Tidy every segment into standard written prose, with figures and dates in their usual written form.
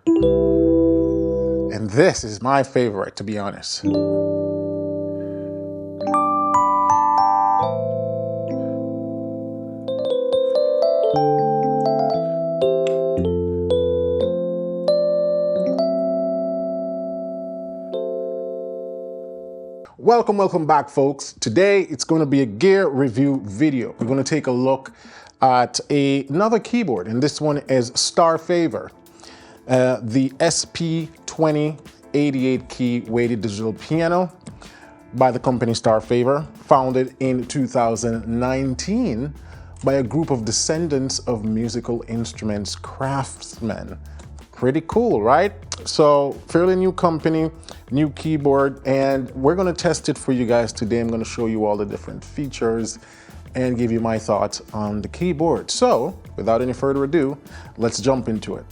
And this is my favorite, to be honest. Welcome back, folks. Today it's going to be a gear review video. We're going to take a look at another keyboard, and this one is Starfavor, the SP20 88 key weighted digital piano by the company Starfavor, founded in 2019 by a group of descendants of musical instruments craftsmen. Pretty cool, right? So fairly new company, new keyboard, and we're going to test it for you guys today. I'm going to show you all the different features and give you my thoughts on the keyboard. So without any further ado, let's jump into it.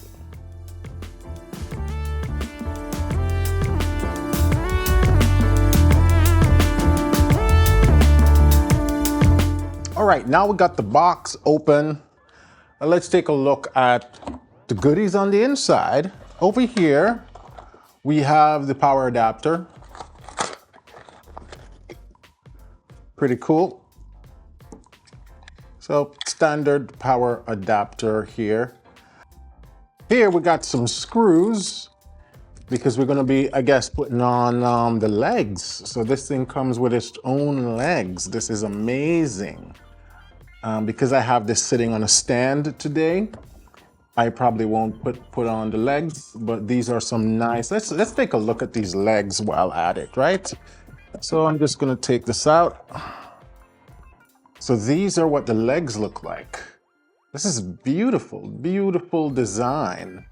All right, now we got the box open. Let's take a look at the goodies on the inside. Over here, we have the power adapter. Pretty cool. So standard power adapter here. Here we got some screws because we're gonna be, I guess, putting on the legs. So this thing comes with its own legs. This is amazing. Because I have this sitting on a stand today, I probably won't put on the legs, but these are some nice, let's take a look at these legs while at it, right? So I'm just gonna take this out. So these are what the legs look like. This is beautiful, beautiful design.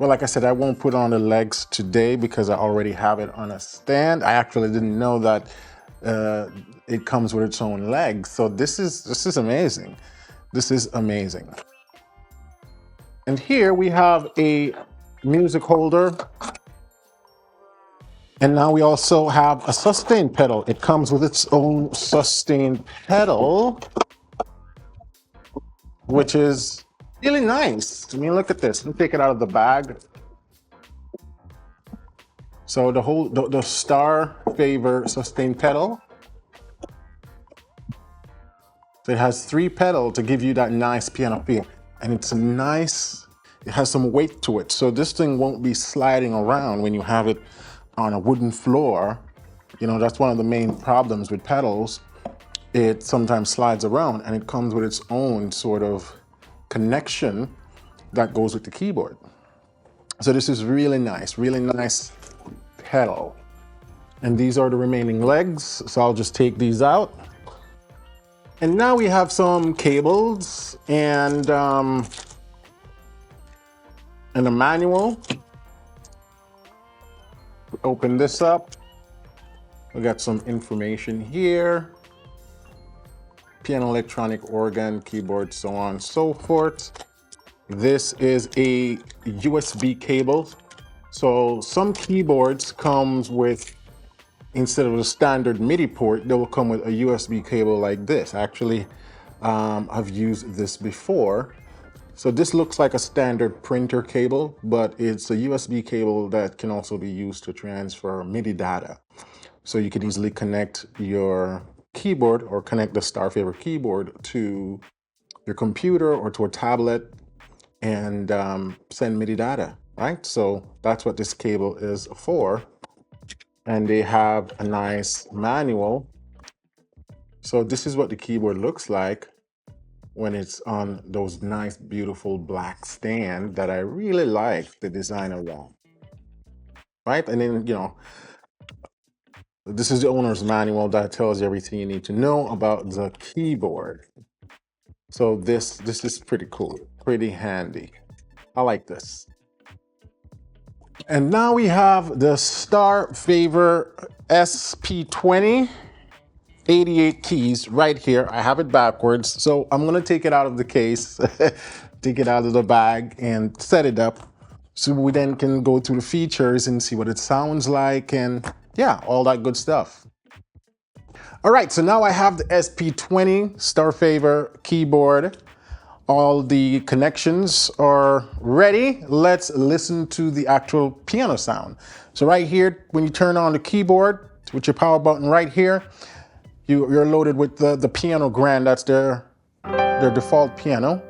Well, like I said, I won't put on the legs today because I already have it on a stand. I actually didn't know that it comes with its own legs. So this is amazing. This is amazing. And here we have a music holder. And now we also have a sustain pedal. It comes with its own sustain pedal, which is really nice. I mean, look at this. Let me take it out of the bag. So the Starfavor sustain pedal. So it has 3 pedals to give you that nice piano feel. And it's it has some weight to it. So this thing won't be sliding around when you have it on a wooden floor. You know, that's one of the main problems with pedals. It sometimes slides around, and it comes with its own sort of connection that goes with the keyboard. So this is really nice pedal. And these are the remaining legs. So I'll just take these out. And now we have some cables and a manual. Open this up. We got some information here. Piano, electronic, organ, keyboard, so on and so forth. This is a USB cable. So some keyboards comes with, instead of a standard MIDI port, they will come with a USB cable like this. Actually, I've used this before. So this looks like a standard printer cable, but it's a USB cable that can also be used to transfer MIDI data. So you can easily connect your keyboard or connect the Starfavor keyboard to your computer or to a tablet and send MIDI data, right? So that's what this cable is for. And they have a nice manual. So this is what the keyboard looks like when it's on those nice, beautiful black stand that I really like the design around, right? And then, you know, this is the owner's manual that tells you everything you need to know about the keyboard. So this is pretty cool, pretty handy. I like this. And now we have the Starfavor SP20 88 keys right here. I have it backwards, so I'm gonna take it out of the case, take it out of the bag and set it up so we then can go through the features and see what it sounds like and yeah, all that good stuff. All right, so now I have the SP20 Starfavor keyboard All the connections are ready. Let's listen to the actual piano sound. So right here, when you turn on the keyboard with your power button right here, you're loaded with the piano grand. That's their default piano.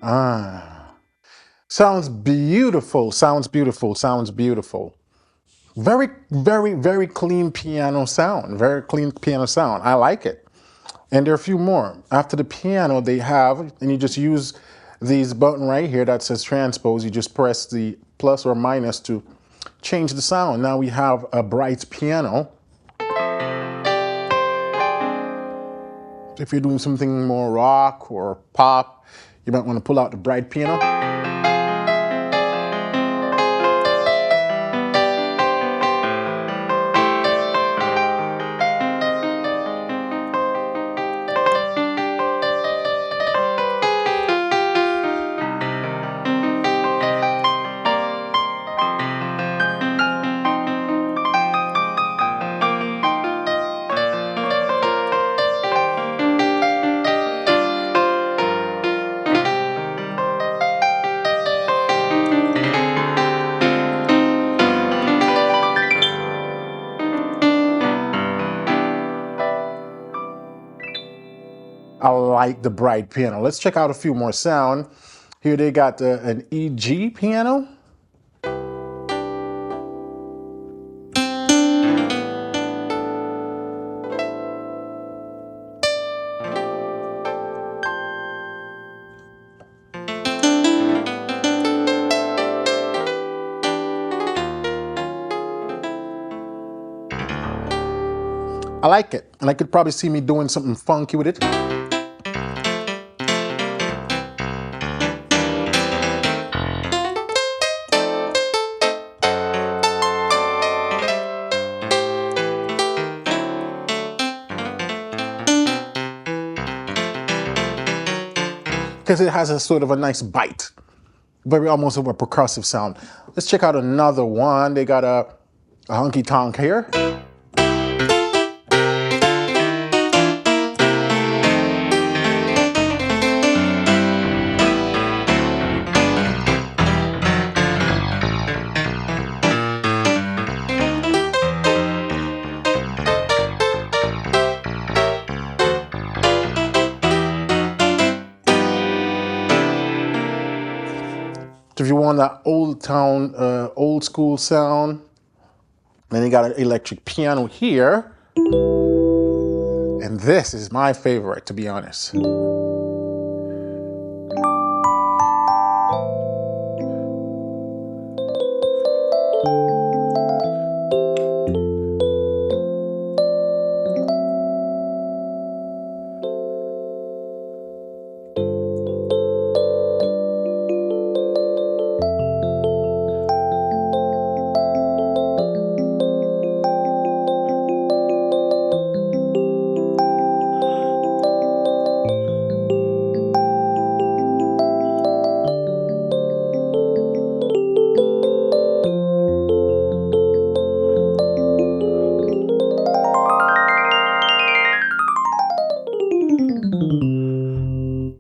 Ah, sounds beautiful, sounds beautiful, sounds beautiful. Very, very, very clean piano sound, very clean piano sound. I like it. And there are a few more. After the piano, they have, and you just use these button right here that says transpose. You just press the plus or minus to change the sound. Now we have a bright piano. If you're doing something more rock or pop, you might want to pull out the bright piano. I like the bright piano. Let's check out a few more sound. Here they got an EG piano. I like it, and I could probably see me doing something funky with it. Because it has a sort of a nice bite, very almost of a percussive sound. Let's check out another one. They got a honky tonk here. If you want that old school sound, then you got an electric piano here. And this is my favorite, to be honest.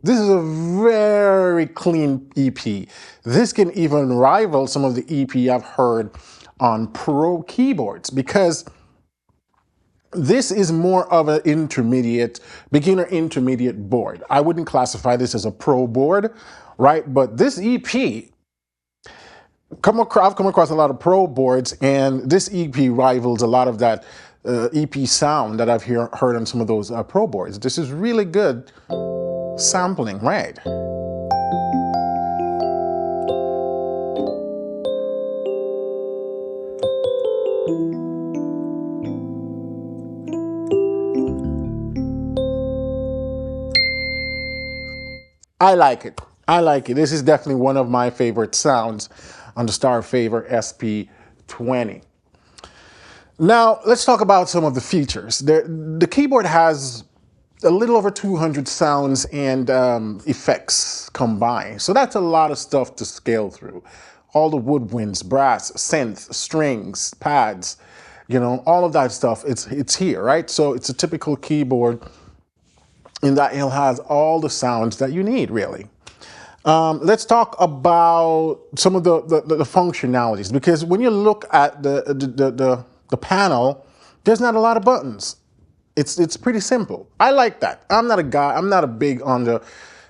This is a very clean EP. This can even rival some of the EP I've heard on pro keyboards, because this is more of an beginner intermediate board. I wouldn't classify this as a pro board, right? But this EP, I've come across a lot of pro boards, and this EP rivals a lot of that EP sound that I've heard on some of those pro boards. This is really good sampling, right? I like it. I like it. This is definitely one of my favorite sounds on the Starfavor SP20. Now, let's talk about some of the features. The keyboard has a little over 200 sounds and effects combined. So that's a lot of stuff to scale through. All the woodwinds, brass, synth, strings, pads, all of that stuff, it's here, right? So it's a typical keyboard in that it has all the sounds that you need, really. Let's talk about some of the functionalities, because when you look at the panel, there's not a lot of buttons. It's pretty simple. I like that. I'm not a big on the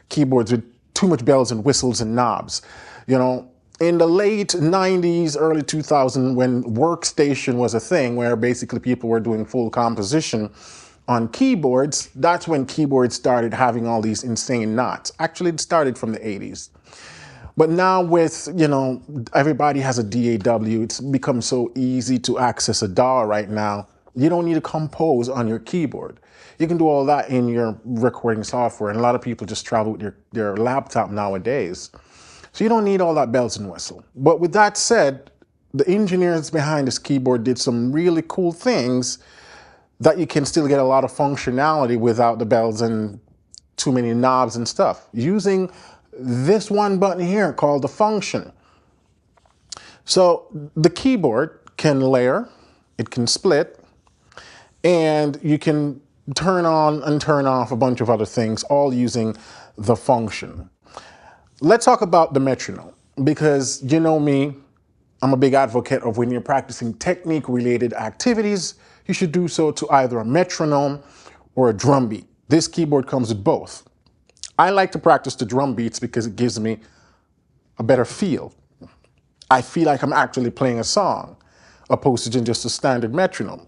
keyboards with too much bells and whistles and knobs. In the late 90s, early 2000s, when workstation was a thing where basically people were doing full composition on keyboards, that's when keyboards started having all these insane knots. Actually, it started from the 80s. But now with, everybody has a DAW, it's become so easy to access a DAW right now. You don't need to compose on your keyboard. You can do all that in your recording software, and a lot of people just travel with their laptop nowadays. So you don't need all that bells and whistle. But with that said, the engineers behind this keyboard did some really cool things that you can still get a lot of functionality without the bells and too many knobs and stuff, using this one button here called the function. So the keyboard can layer, it can split, and you can turn on and turn off a bunch of other things, all using the function. Let's talk about the metronome, because you know me, I'm a big advocate of when you're practicing technique-related activities, you should do so to either a metronome or a drum beat. This keyboard comes with both. I like to practice the drum beats because it gives me a better feel. I feel like I'm actually playing a song, opposed to just a standard metronome.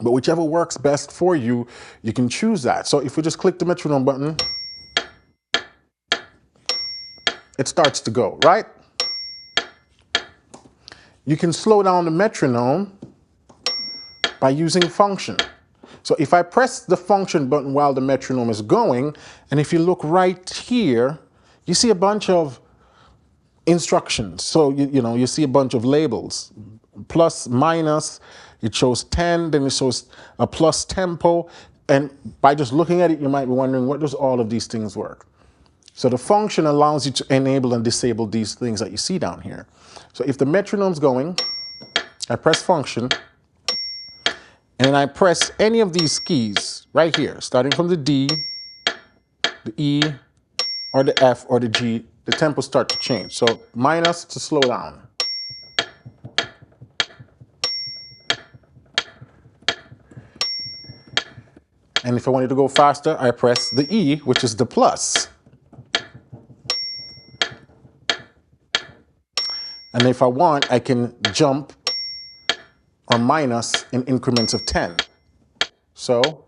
But whichever works best for you, you can choose that. So if we just click the metronome button, it starts to go, right? You can slow down the metronome by using function. So if I press the function button while the metronome is going, and if you look right here, you see a bunch of instructions. So you see a bunch of labels, plus, minus, it shows 10, then it shows a plus tempo, and by just looking at it, you might be wondering, what does all of these things work? So the function allows you to enable and disable these things that you see down here. So if the metronome's going, I press function, and I press any of these keys right here, starting from the D, the E, or the F, or the G, the tempo starts to change. So minus to slow down. And if I wanted to go faster, I press the E, which is the plus. And if I want, I can jump or minus in increments of 10. So,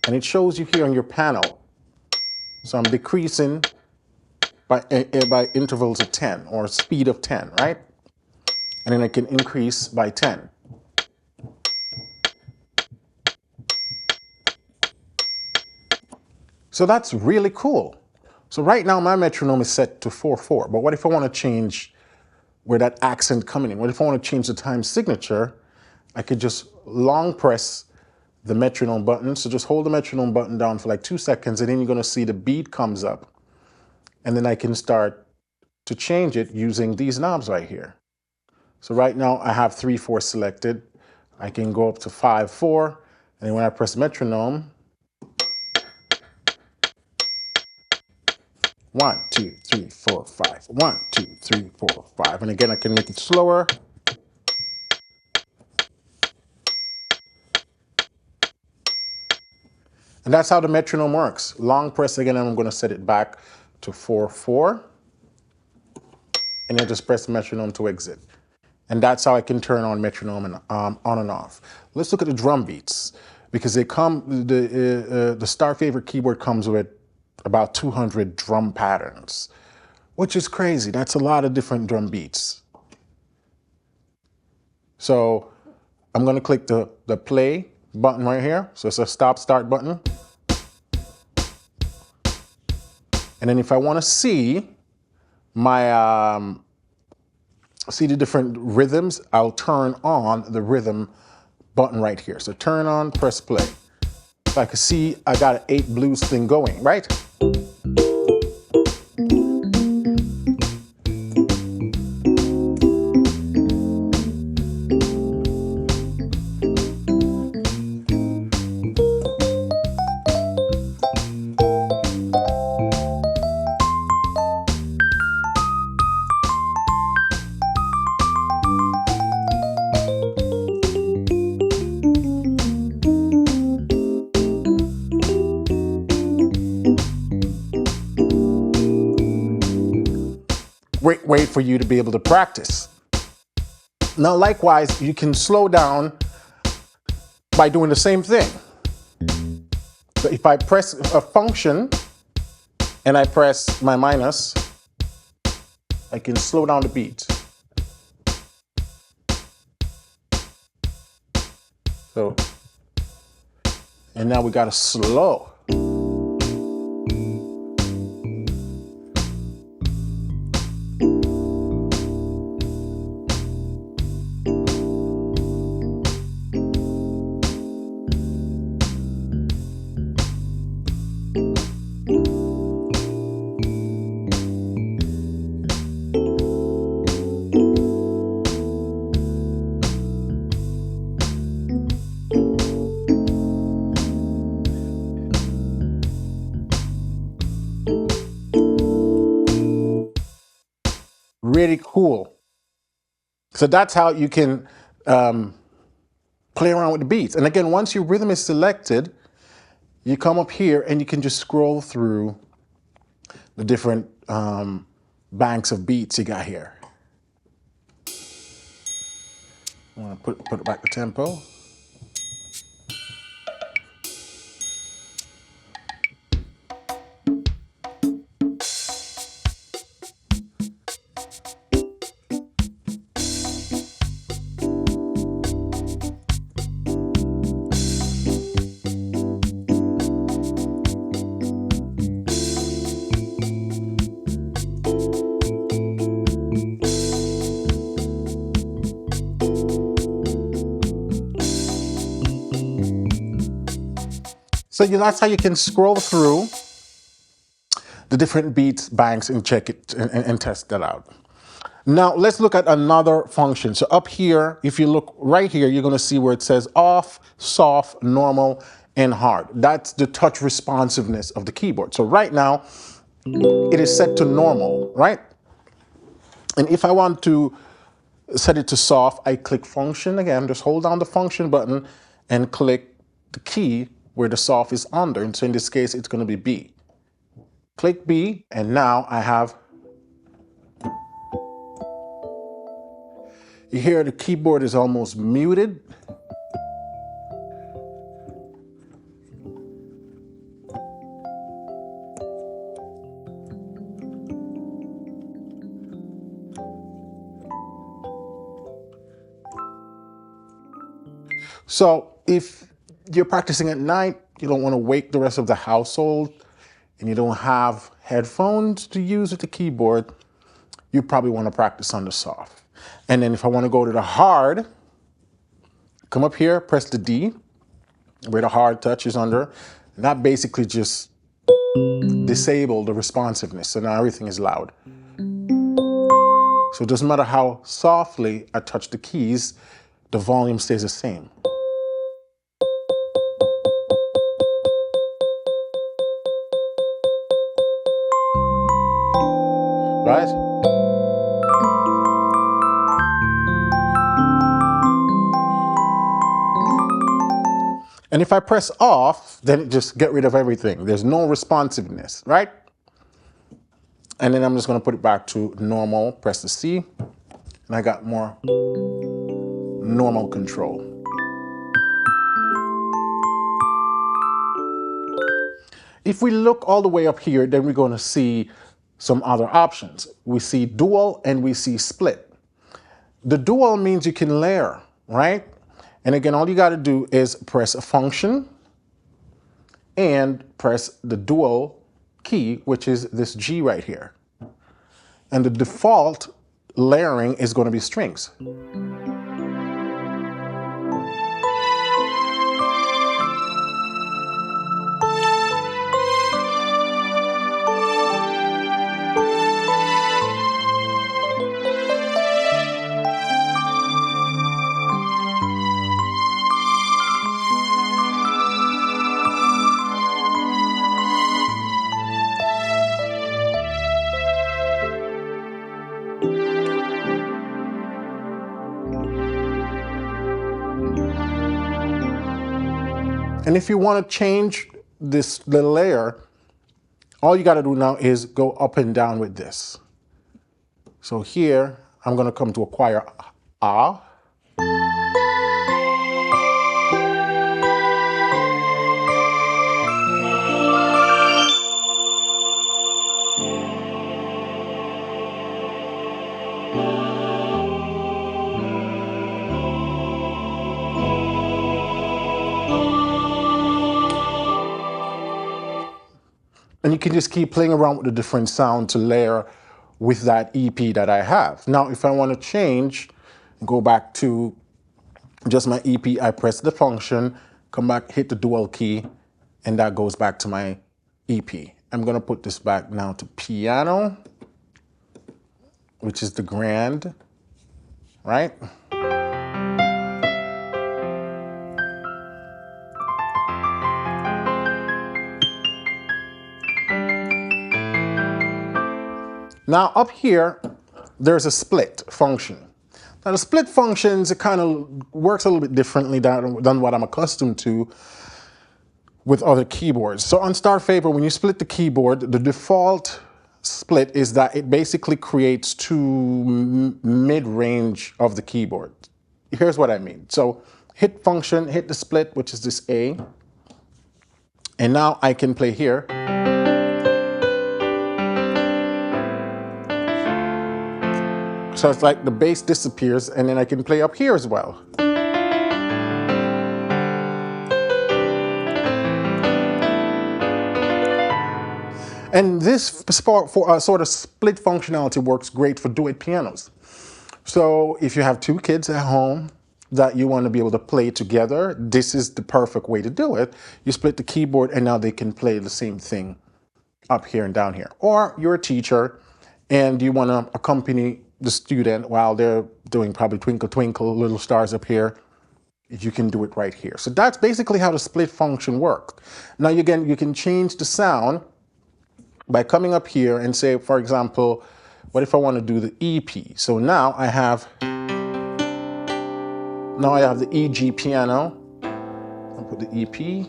and it shows you here on your panel. So I'm decreasing by intervals of 10, or speed of 10, right? And then I can increase by 10. So that's really cool. So right now my metronome is set to 4/4, but what if I want to change where that accent coming in? What if I want to change the time signature? I could just long press the metronome button. So just hold the metronome button down for like 2 seconds, and then you're going to see the beat comes up. And then I can start to change it using these knobs right here. So right now I have 3/4 selected. I can go up to 5/4, and then when I press metronome, 1, 2, 3, 4, 5. 1, 2, 3, 4, 5. And again, I can make it slower. And that's how the metronome works. Long press again, and I'm going to set it back to 4/4. And then just press the metronome to exit. And that's how I can turn on metronome and on and off. Let's look at the drum beats, because they come. The Starfavor keyboard comes with about 200 drum patterns, which is crazy. That's a lot of different drum beats. So I'm going to click the play button right here. So it's a start button. And then if I want to see my see the different rhythms, I'll turn on the rhythm button right here. So turn on, press play. So I can see I got an 8 blues thing going, right? Great way for you to be able to practice. Now, likewise, you can slow down by doing the same thing. So if I press a function and I press my minus, I can slow down the beat. So, and now we got a slow. Really cool. So that's how you can play around with the beats. And again, once your rhythm is selected, you come up here and you can just scroll through the different banks of beats you got here. I want to put back the tempo. So that's how you can scroll through the different beats banks and check it and test that out. Now let's look at another function. So up here, if you look right here, you're going to see where it says off, soft, normal, and hard. That's the touch responsiveness of the keyboard. So right now, it is set to normal, right? And if I want to set it to soft, I click function again, just hold down the function button and click the key where the soft is under. And so in this case, it's going to be B. Click B, and now I have, you hear the keyboard is almost muted. So if you're practicing at night, you don't want to wake the rest of the household, and you don't have headphones to use with the keyboard, you probably want to practice on the soft. And then if I want to go to the hard, come up here, press the D, where the hard touch is under. And that basically just disable the responsiveness. So now everything is loud. So it doesn't matter how softly I touch the keys, the volume stays the same. Right? And if I press off, then it just get rid of everything. There's no responsiveness, right? And then I'm just going to put it back to normal, press the C, and I got more normal control. If we look all the way up here, then we're going to see some other options. We see dual and we see split. The dual means you can layer, right? And again, all you got to do is press a function and press the dual key, which is this G right here. And the default layering is going to be strings. And if you want to change the layer, all you got to do now is go up and down with this. So here, I'm going to come to acquire A. And you can just keep playing around with the different sound to layer with that EP that I have. Now, if I want to change, go back to just my EP, I press the function, come back, hit the dual key, and that goes back to my EP. I'm going to put this back now to piano, which is the grand, right? Now up here, there's a split function. Now the split functions, it kind of works a little bit differently than what I'm accustomed to with other keyboards. So on Starfavor, when you split the keyboard, the default split is that it basically creates two mid-range of the keyboard. Here's what I mean. So hit function, hit the split, which is this A, and now I can play here. So it's like the bass disappears, and then I can play up here as well. And this for sort of split functionality works great for duet pianos. So if you have two kids at home that you want to be able to play together, this is the perfect way to do it. You split the keyboard and now they can play the same thing up here and down here. Or you're a teacher and you want to accompany the student while they're doing probably Twinkle Twinkle Little Stars up here. You can do it right here. So that's basically how the split function works. Now again, you can change the sound by coming up here and say, for example, what if I want to do the EP? So now I have the EG piano. I'll put the EP.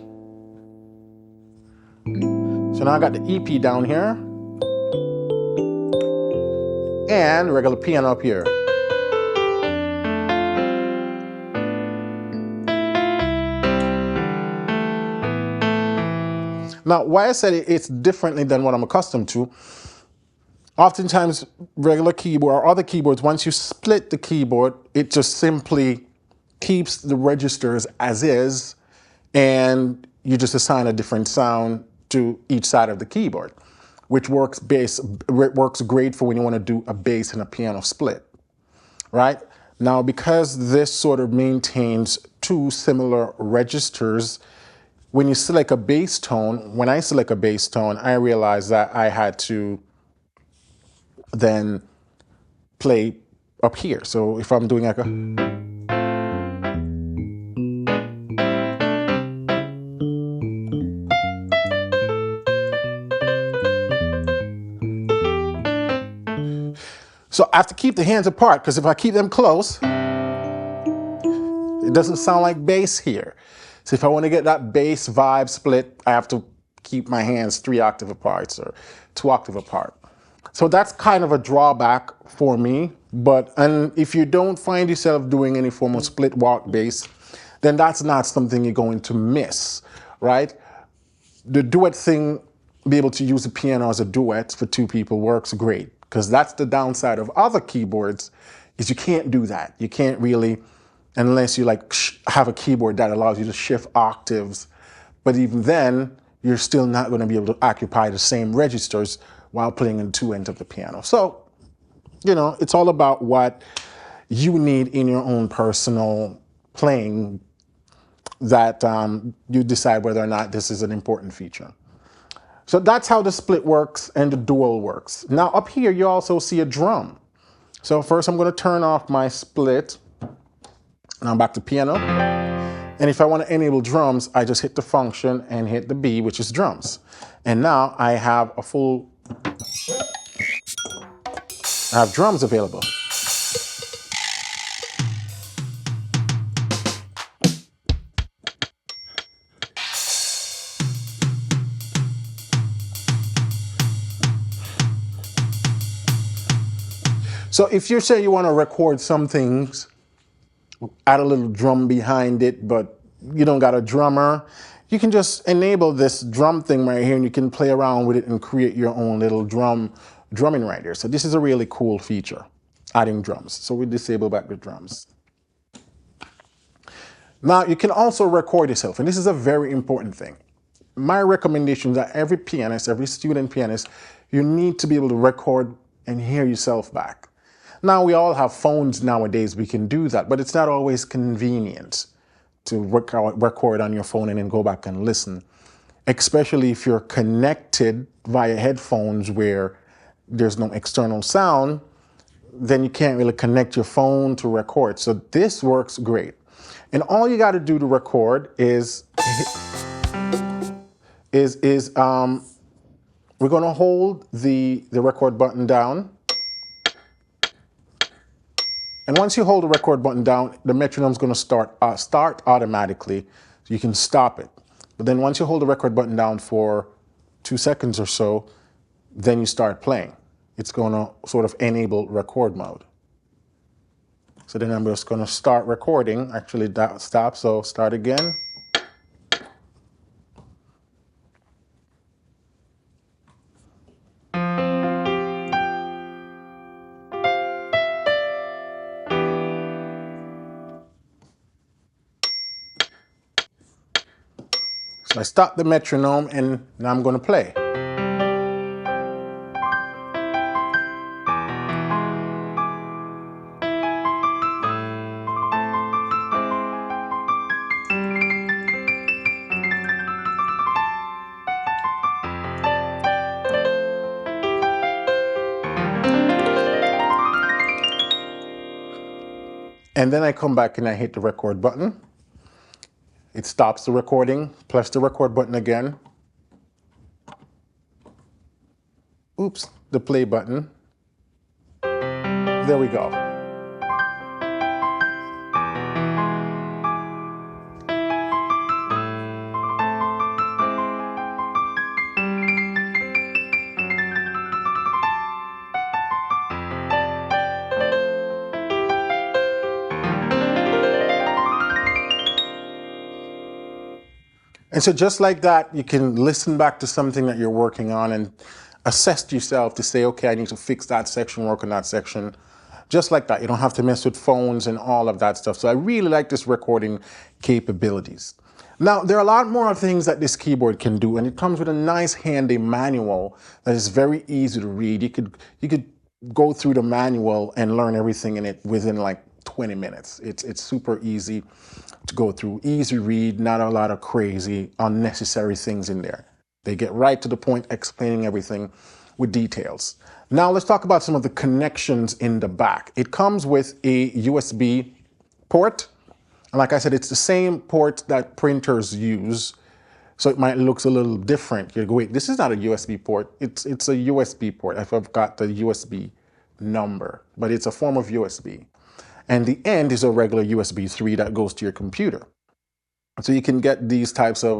So now I got the EP down here and regular piano up here. Now, why I said it's differently than what I'm accustomed to, oftentimes regular keyboard or other keyboards, once you split the keyboard, it just simply keeps the registers as is, and you just assign a different sound to each side of the keyboard, which works great for when you want to do a bass and a piano split, right? Now, because this sort of maintains two similar registers, when you select a bass tone, when I select a bass tone, I realize that I had to then play up here. So if I'm doing like a... So I have to keep the hands apart, because if I keep them close, it doesn't sound like bass here. So if I want to get that bass vibe split, I have to keep my hands 3 octave apart or 2 octave apart. So that's kind of a drawback for me. And if you don't find yourself doing any form of split walk bass, then that's not something you're going to miss, right? The duet thing, be able to use the piano as a duet for 2 people works great, because that's the downside of other keyboards, is you can't do that. You can't really, unless you like have a keyboard that allows you to shift octaves. But even then, you're still not going to be able to occupy the same registers while playing in 2 ends of the piano. So, you know, it's all about what you need in your own personal playing that you decide whether or not this is an important feature. So that's how the split works and the dual works. Now up here, you also see a drum. So first I'm going to turn off my split. Now back to piano. And if I want to enable drums, I just hit the function and hit the B, which is drums. And now I have drums available. So if you're saying you want to record some things, add a little drum behind it, but you don't got a drummer, you can just enable this drum thing right here and you can play around with it and create your own little drumming right here. So this is a really cool feature, adding drums. So we disable back the drums. Now you can also record yourself, and this is a very important thing. My recommendation is that every pianist, every student pianist, you need to be able to record and hear yourself back. Now we all have phones nowadays, we can do that, but it's not always convenient to record on your phone and then go back and listen, especially if you're connected via headphones where there's no external sound, then you can't really connect your phone to record. So this works great. And all you got to do to record is we're going to hold the record button down. And once you hold the record button down, the metronome is going to start automatically. So you can stop it. But then once you hold the record button down for 2 seconds or so, then you start playing. It's going to sort of enable record mode. So then I'm just going to start recording. Actually, that stop. So start again. So I stop the metronome and now I'm going to play. And then I come back and I hit the record button. It stops the recording, press the record button again. Oops, the play button. There we go. And so just like that, you can listen back to something that you're working on and assess yourself to say, okay, I need to fix that section, work on that section. Just like that. You don't have to mess with phones and all of that stuff. So I really like this recording capabilities. Now, there are a lot more things that this keyboard can do, and it comes with a nice handy manual that is very easy to read. You could go through the manual and learn everything in it within like 20 minutes. It's super easy to go through, easy read, not a lot of crazy, unnecessary things in there. They get right to the point, explaining everything with details. Now let's talk about some of the connections in the back. It comes with a USB port. And like I said, it's the same port that printers use. So it might look a little different. You go, wait, this is not a USB port. It's a USB port. I forgot the USB number, but it's a form of USB. And the end is a regular USB 3 that goes to your computer. So you can get these types of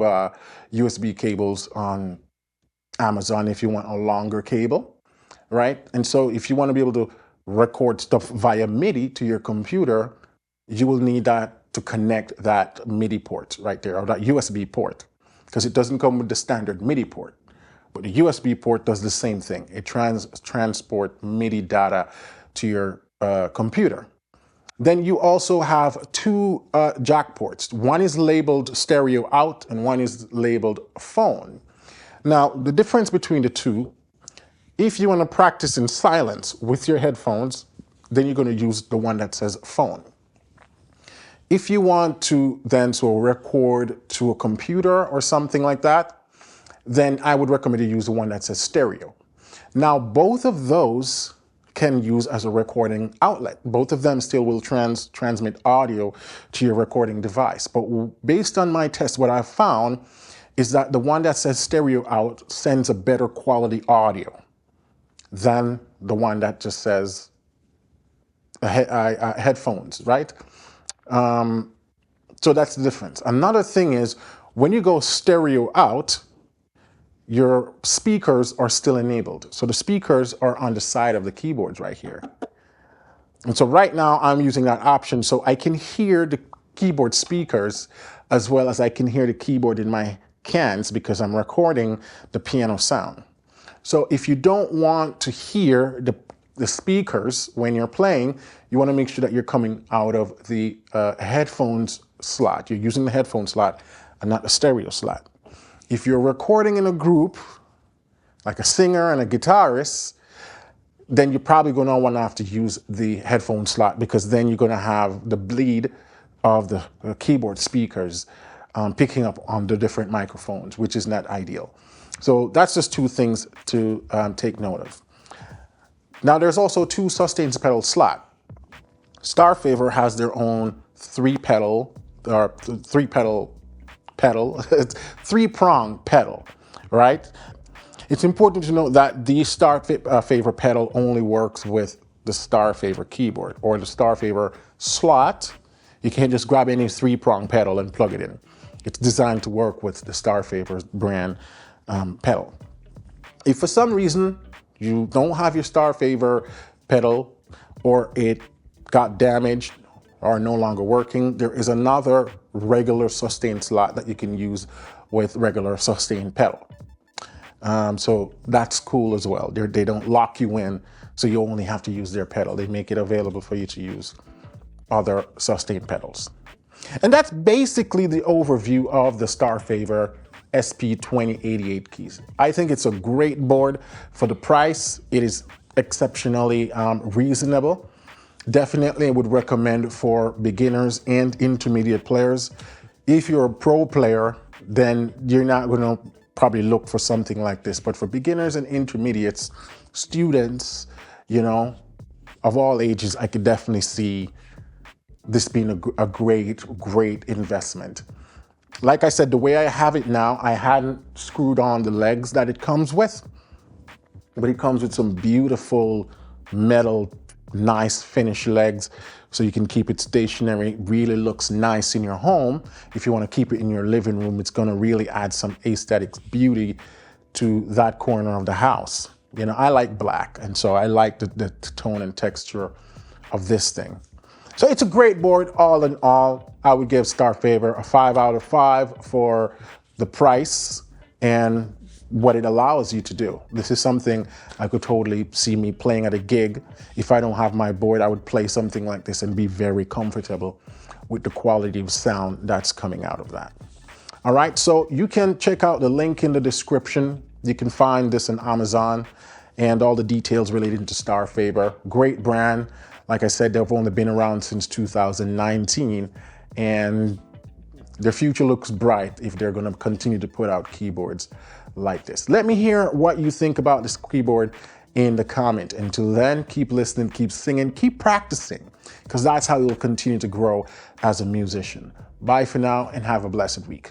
USB cables on Amazon if you want a longer cable, right? And so if you want to be able to record stuff via MIDI to your computer, you will need that to connect that MIDI port right there, or that USB port, because it doesn't come with the standard MIDI port. But the USB port does the same thing. It transport MIDI data to your computer. Then you also have two jack ports. One is labeled stereo out and one is labeled phone. Now, the difference between the two, if you want to practice in silence with your headphones, then you're going to use the one that says phone. If you want to then record to a computer or something like that, then I would recommend you use the one that says stereo. Now, both of those can use as a recording outlet. Both of them still will transmit audio to your recording device. But based on my test, what I found is that the one that says stereo out sends a better quality audio than the one that just says headphones, right? So that's the difference. Another thing is when you go stereo out, your speakers are still enabled. So the speakers are on the side of the keyboards right here. And so right now I'm using that option so I can hear the keyboard speakers as well as I can hear the keyboard in my cans because I'm recording the piano sound. So if you don't want to hear the speakers when you're playing, you want to make sure that you're coming out of the headphones slot. You're using the headphone slot and not the stereo slot. If you're recording in a group, like a singer and a guitarist, then you're probably going to want to have to use the headphone slot because then you're going to have the bleed of the keyboard speakers picking up on the different microphones, which is not ideal. So that's just two things to take note of. Now there's also two sustain pedal slot. Starfavor has their own three-prong pedal, right? It's important to note that the Starfavor pedal only works with the Starfavor keyboard or the Starfavor slot. You can't just grab any three-prong pedal and plug it in. It's designed to work with the Starfavor brand pedal. If for some reason you don't have your Starfavor pedal or it got damaged or no longer working, there is another regular sustain slot that you can use with regular sustain pedal. So that's cool as well. They don't lock you in, so you only have to use their pedal. They make it available for you to use other sustain pedals. And that's basically the overview of the Starfavor SP2088 keys. I think it's a great board for the price. It is exceptionally reasonable. Definitely I would recommend for beginners and intermediate players. If you're a pro player, then you're not going to probably look for something like this. But for beginners and intermediates, students, you know, of all ages, I could definitely see this being a great investment. Like I said, the way I have it now, I hadn't screwed on the legs that it comes with, but it comes with some beautiful metal, nice finish legs, so you can keep it stationary. It really looks nice in your home. If you want to keep it in your living room, it's going to really add some aesthetic beauty to that corner of the house. You know, I like black, and so I like the tone and texture of this thing. So it's a great board all in all. I would give Starfavor a 5 out of 5 for the price and what it allows you to do. This is something I could totally see me playing at a gig. If I don't have my board, I would play something like this and be very comfortable with the quality of sound that's coming out of that. All right, so you can check out the link in the description. You can find this on Amazon and all the details related to Starfavor. Great brand. Like I said, they've only been around since 2019, and their future looks bright if they're going to continue to put out keyboards like this. Let me hear what you think about this keyboard in the comment. Until then, keep listening, keep singing, keep practicing, because that's how you'll continue to grow as a musician. Bye for now and have a blessed week.